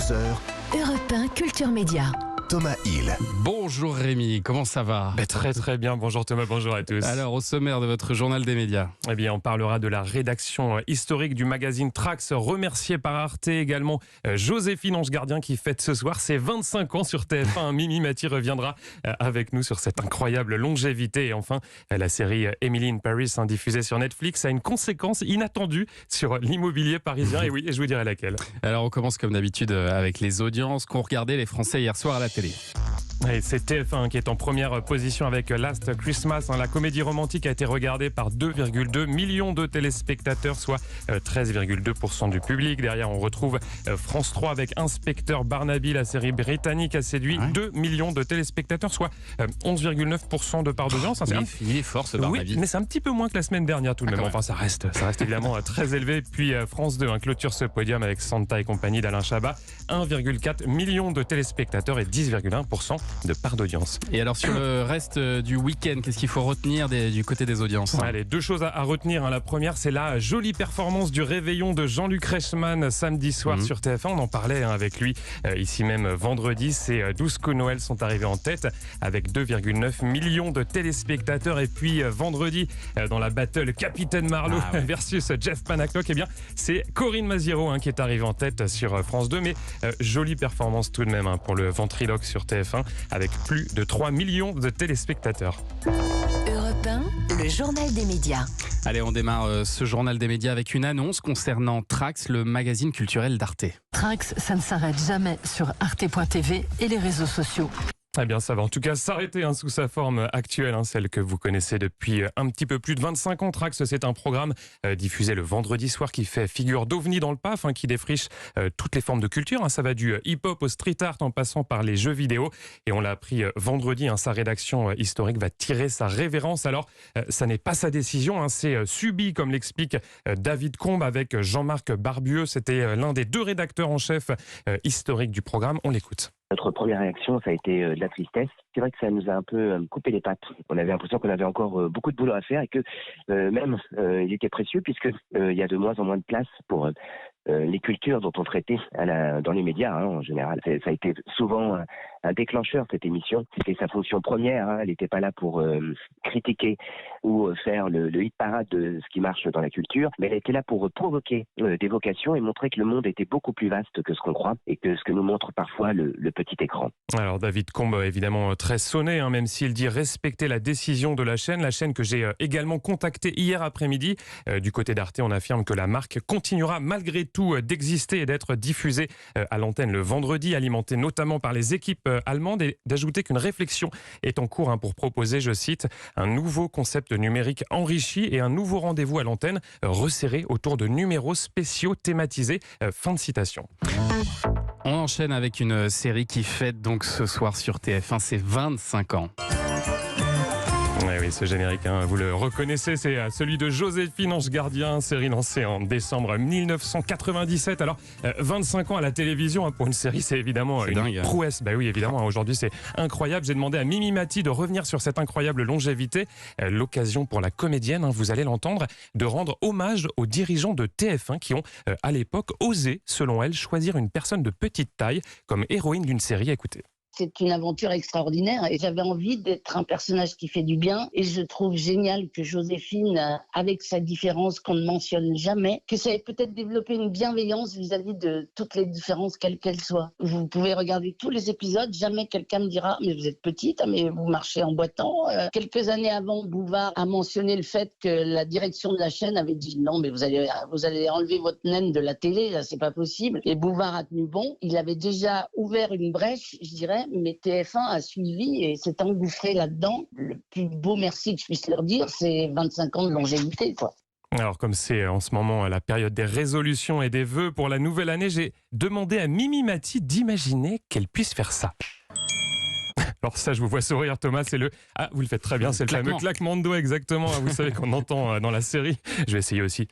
11h, Europe 1 Culture Média. Thomas Hill. Bonjour Rémi, comment ça va? Très très bien, bonjour Thomas, bonjour à tous. Alors au sommaire de votre journal des médias. Eh bien, on parlera de la rédaction historique du magazine Trax, remerciée par Arte également. Joséphine Ange Gardien qui fête ce soir ses 25 ans sur TF1. Mimi Mati reviendra avec nous sur cette incroyable longévité. Et enfin, la série Emily in Paris, diffusée sur Netflix, a une conséquence inattendue sur l'immobilier parisien. Et oui, je vous dirai laquelle. Alors on commence comme d'habitude avec les audiences qu'ont regardé les Français hier soir à la télé. Et c'est TF1 qui est en première position avec Last Christmas. La comédie romantique a été regardée par 2,2 millions de téléspectateurs, soit 13,2% du public. Derrière, on retrouve France 3 avec Inspecteur Barnaby. La série britannique a séduit 2 millions de téléspectateurs, soit 11,9% de part d'audience. Il est fort ce Barnaby. Oui, mais c'est un petit peu moins que la semaine dernière tout de même. Enfin, ça reste évidemment très élevé. Puis France 2 clôture ce podium avec Santa et compagnie d'Alain Chabat. 1,4 million de téléspectateurs et 10,1% de part d'audience. Et alors sur le reste du week-end, qu'est-ce qu'il faut retenir du côté des audiences? Allez, deux choses à retenir. La première, c'est la jolie performance du réveillon de Jean-Luc Reichmann samedi soir sur TF1. On en parlait avec lui ici même vendredi. Ces 12 coups de Noël sont arrivés en tête avec 2,9 millions de téléspectateurs. Et puis vendredi, dans la battle Capitaine Marlowe versus Jeff Panaclock, eh bien, c'est Corinne Maziero qui est arrivée en tête sur France 2. Mais jolie performance tout de même pour le ventriloque sur TF1 avec plus de 3 millions de téléspectateurs. Europe 1, le journal des médias. Allez, on démarre ce journal des médias avec une annonce concernant Trax, le magazine culturel d'Arte. Trax, ça ne s'arrête jamais sur arte.tv et les réseaux sociaux. Eh bien, ça va en tout cas s'arrêter sous sa forme actuelle, celle que vous connaissez depuis un petit peu plus de 25 ans. Trax, c'est un programme diffusé le vendredi soir qui fait figure d'ovni dans le PAF, qui défriche toutes les formes de culture. Ça va du hip-hop au street art en passant par les jeux vidéo. Et on l'a appris vendredi, sa rédaction historique va tirer sa révérence. Alors, ça n'est pas sa décision, c'est subi, comme l'explique David Combe avec Jean-Marc Barbieux. C'était l'un des deux rédacteurs en chef historiques du programme. On l'écoute. Notre première réaction, ça a été de la tristesse. C'est vrai que ça nous a un peu coupé les pattes. On avait l'impression qu'on avait encore beaucoup de boulot à faire et que même il était précieux puisque il y a de moins en moins de place pour les cultures dont on traitait dans les médias en général. Ça a été souvent un déclencheur, cette émission. C'était sa fonction première. Elle n'était pas là pour critiquer ou faire le hit parade de ce qui marche dans la culture, mais elle était là pour provoquer des vocations et montrer que le monde était beaucoup plus vaste que ce qu'on croit et que ce que nous montre parfois le petit écran. Alors David Combe, évidemment très sonné, même s'il dit respecter la décision de la chaîne que j'ai également contactée hier après-midi. Du côté d'Arte, on affirme que la marque continuera malgré tout d'exister et d'être diffusée à l'antenne le vendredi, alimentée notamment par les équipes allemandes, et d'ajouter qu'une réflexion est en cours pour proposer, je cite, un nouveau concept numérique enrichi et un nouveau rendez-vous à l'antenne resserré autour de numéros spéciaux thématisés. Fin de citation. On enchaîne avec une série qui fête donc ce soir sur TF1 ses 25 ans. Oui, ce générique, vous le reconnaissez, c'est celui de Joséphine Ange Gardien, série lancée en décembre 1997. Alors, 25 ans à la télévision pour une série, c'est évidemment une dingue, prouesse. Bah oui, évidemment, aujourd'hui c'est incroyable. J'ai demandé à Mimi Mati de revenir sur cette incroyable longévité. L'occasion pour la comédienne, vous allez l'entendre, de rendre hommage aux dirigeants de TF1 qui ont, à l'époque, osé, selon elle, choisir une personne de petite taille comme héroïne d'une série. Écoutez. C'est une aventure extraordinaire et j'avais envie d'être un personnage qui fait du bien et je trouve génial que Joséphine, avec sa différence qu'on ne mentionne jamais, que ça ait peut-être développé une bienveillance vis-à-vis de toutes les différences quelles qu'elles soient. Vous pouvez regarder tous les épisodes, jamais quelqu'un me dira « mais vous êtes petite, mais vous marchez en boitant ». Quelques années avant, Bouvard a mentionné le fait que la direction de la chaîne avait dit « non, mais vous allez enlever votre naine de la télé, là c'est pas possible ». Et Bouvard a tenu bon, il avait déjà ouvert une brèche, je dirais, mais TF1 a suivi et s'est engouffré là-dedans. Le plus beau merci que je puisse leur dire, c'est 25 ans de longévité, quoi. Alors, comme c'est en ce moment la période des résolutions et des vœux pour la nouvelle année, j'ai demandé à Mimi Mati d'imaginer qu'elle puisse faire ça. Alors ça, je vous vois sourire, Thomas, c'est le... Ah, vous le faites très bien, c'est le fameux claquement de doigts, exactement. Vous savez qu'on entend dans la série. Je vais essayer aussi.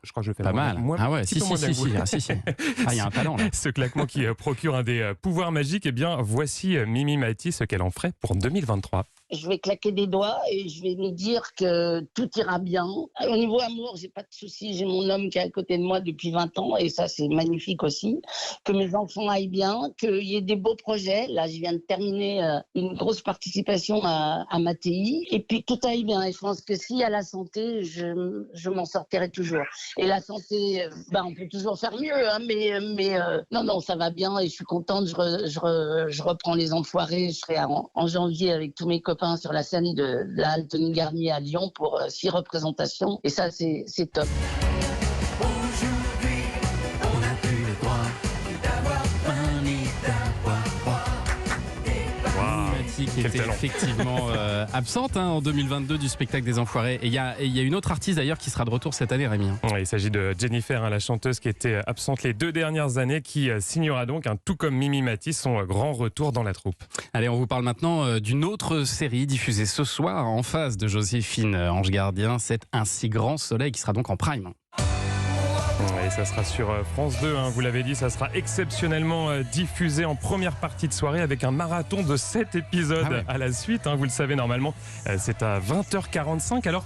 Je crois que je fais pas mal. Ah ouais, si. Il y a un talent là. Ce claquement qui procure un des pouvoirs magiques, voici Mimi Mati ce qu'elle en ferait pour 2023. je vais claquer des doigts et je vais me dire que tout ira bien. Au niveau amour, j'ai pas de soucis. J'ai mon homme qui est à côté de moi depuis 20 ans et ça, c'est magnifique aussi. Que mes enfants aillent bien, qu'il y ait des beaux projets. Là, je viens de terminer une grosse participation à Mattei et puis tout aille bien. Et je pense que s'il y a la santé, je m'en sortirai toujours. Et la santé, on peut toujours faire mieux, hein, mais non, ça va bien et je suis contente. Je reprends Les Enfoirés. Je serai en janvier avec tous mes copains sur la scène de la Halle Tony Garnier à Lyon pour 6 représentations. Et ça, c'est top. Aujourd'hui, on n'a plus le droit d'avoir un qui était effectivement absente en 2022 du spectacle des Enfoirés. Et il y a une autre artiste d'ailleurs qui sera de retour cette année, Rémi. Ouais, il s'agit de Jennifer, la chanteuse qui était absente les 2 dernières années, qui signera donc, tout comme Mimi Mati, son grand retour dans la troupe. Allez, on vous parle maintenant d'une autre série diffusée ce soir en face de Joséphine Ange Gardien. C'est Un si grand soleil qui sera donc en prime. Et ça sera sur France 2, vous l'avez dit, ça sera exceptionnellement diffusé en première partie de soirée avec un marathon de 7 épisodes à la suite. Vous le savez, normalement, c'est à 20h45. Alors,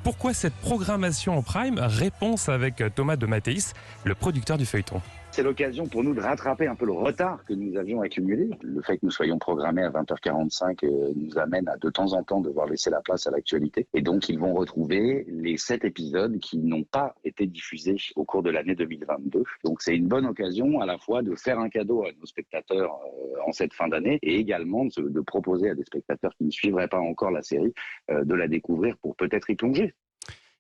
pourquoi cette programmation en prime? Réponse avec Thomas de Mathéis, le producteur du feuilleton. C'est l'occasion pour nous de rattraper un peu le retard que nous avions accumulé. Le fait que nous soyons programmés à 20h45 nous amène à de temps en temps devoir laisser la place à l'actualité. Et donc, ils vont retrouver les 7 épisodes qui n'ont pas été diffusés au cours de l'année 2022. Donc, c'est une bonne occasion à la fois de faire un cadeau à nos spectateurs en cette fin d'année et également de proposer à des spectateurs qui ne suivraient pas encore la série de la découvrir pour peut-être y plonger.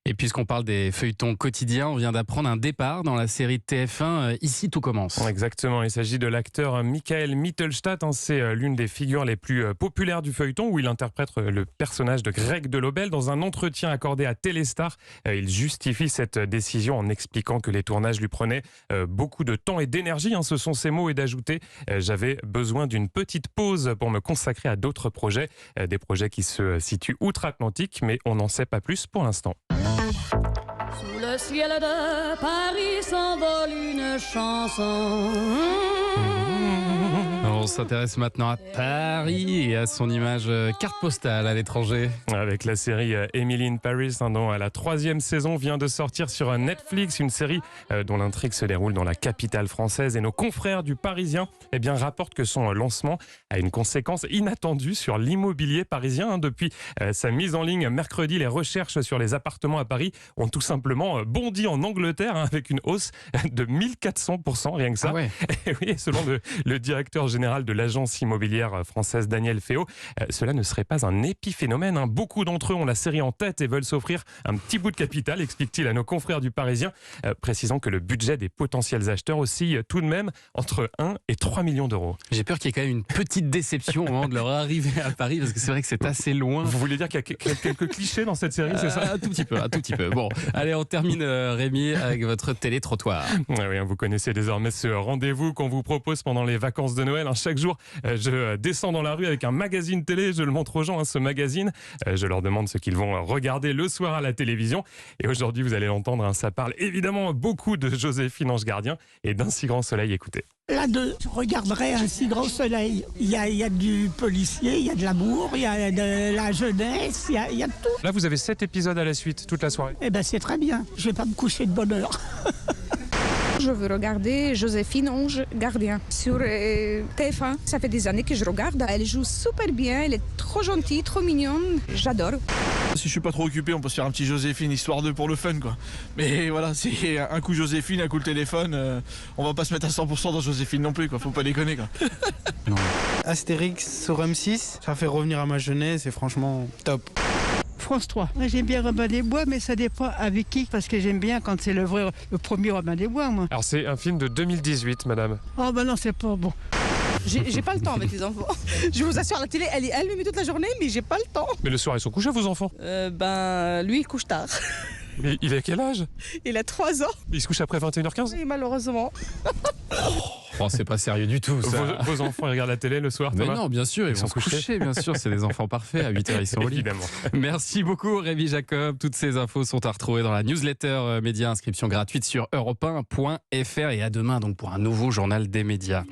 Et puisqu'on parle des feuilletons quotidiens, on vient d'apprendre un départ dans la série de TF1 Ici tout commence. Exactement, il s'agit de l'acteur Michael Mittelstadt. C'est l'une des figures les plus populaires du feuilleton où il interprète le personnage de Greg Delobel. Dans un entretien accordé à Téléstar, il justifie cette décision en expliquant que les tournages lui prenaient beaucoup de temps et d'énergie. Ce sont ses mots, et d'ajouter « J'avais besoin d'une petite pause pour me consacrer à d'autres projets ». Des projets qui se situent outre-Atlantique, mais on n'en sait pas plus pour l'instant. Sous le ciel de Paris s'envole une chanson. On s'intéresse maintenant à Paris et à son image carte postale à l'étranger. Avec la série Emily in Paris, dont la 3e saison vient de sortir sur Netflix, une série dont l'intrigue se déroule dans la capitale française. Et nos confrères du Parisien rapportent que son lancement a une conséquence inattendue sur l'immobilier parisien. Depuis sa mise en ligne mercredi, les recherches sur les appartements à Paris ont tout simplement bondi en Angleterre, avec une hausse de 1400%, rien que ça. Ah ouais. Et oui, selon le directeur général de l'agence immobilière française Daniel Féot, cela ne serait pas un épiphénomène. Beaucoup d'entre eux ont la série en tête et veulent s'offrir un petit bout de capital, explique-t-il à nos confrères du Parisien, précisant que le budget des potentiels acheteurs oscille tout de même entre 1 et 3 millions d'euros. J'ai peur qu'il y ait quand même une petite déception au moment de leur arrivée à Paris, parce que c'est vrai que c'est assez loin. Vous voulez dire qu'il y a quelques clichés dans cette série, c'est ça? Un tout petit peu. Bon, allez, on termine, Rémi, avec votre télétrottoir. Oui, vous connaissez désormais ce rendez-vous qu'on vous propose pendant les vacances de Noël. Chaque jour, je descends dans la rue avec un magazine télé, je le montre aux gens, ce magazine. Je leur demande ce qu'ils vont regarder le soir à la télévision. Et aujourd'hui, vous allez l'entendre, ça parle évidemment beaucoup de Joséphine Ange Gardien et d'Un si grand soleil. Écoutez. Là-dedans, je regarderai Un si grand soleil. Il y a du policier, il y a de l'amour, il y a de la jeunesse, il y a de tout. Là, vous avez 7 épisodes à la suite, toute la soirée. Eh ben, c'est très bien. Je vais pas me coucher de bonne heure. Je veux regarder Joséphine Ange Gardien sur TF1. Ça fait des années que je regarde. Elle joue super bien, elle est trop gentille, trop mignonne. J'adore. Si je suis pas trop occupé, on peut se faire un petit Joséphine, histoire de pour le fun, quoi. Mais voilà, c'est un coup Joséphine, un coup le téléphone. On va pas se mettre à 100% dans Joséphine non plus, quoi. Faut pas déconner, quoi. Non. Astérix sur M6, ça fait revenir à ma jeunesse et franchement, top. France 3. J'aime bien Robin des Bois, mais ça dépend avec qui, parce que j'aime bien quand c'est le premier Robin des Bois, moi. Alors c'est un film de 2018, madame. Oh ben non, c'est pas bon. J'ai pas le temps avec les enfants. Je vous assure, la télé, elle est allumée toute la journée, mais j'ai pas le temps. Mais le soir, ils sont couchés, vos enfants? Lui, il couche tard. Mais il a quel âge? Il a 3 ans. Il se couche après 21h15? Oui, malheureusement. Oh, c'est pas sérieux du tout, ça. Vos enfants, ils regardent la télé le soir, Thomas? Mais non, bien sûr, ils vont se coucher, bien sûr. C'est des enfants parfaits. À 8h, ils sont au lit. Évidemment. Merci beaucoup, Rémi Jacob. Toutes ces infos sont à retrouver dans la newsletter média, inscription gratuite sur europe1.fr. Et à demain, donc, pour un nouveau journal des médias.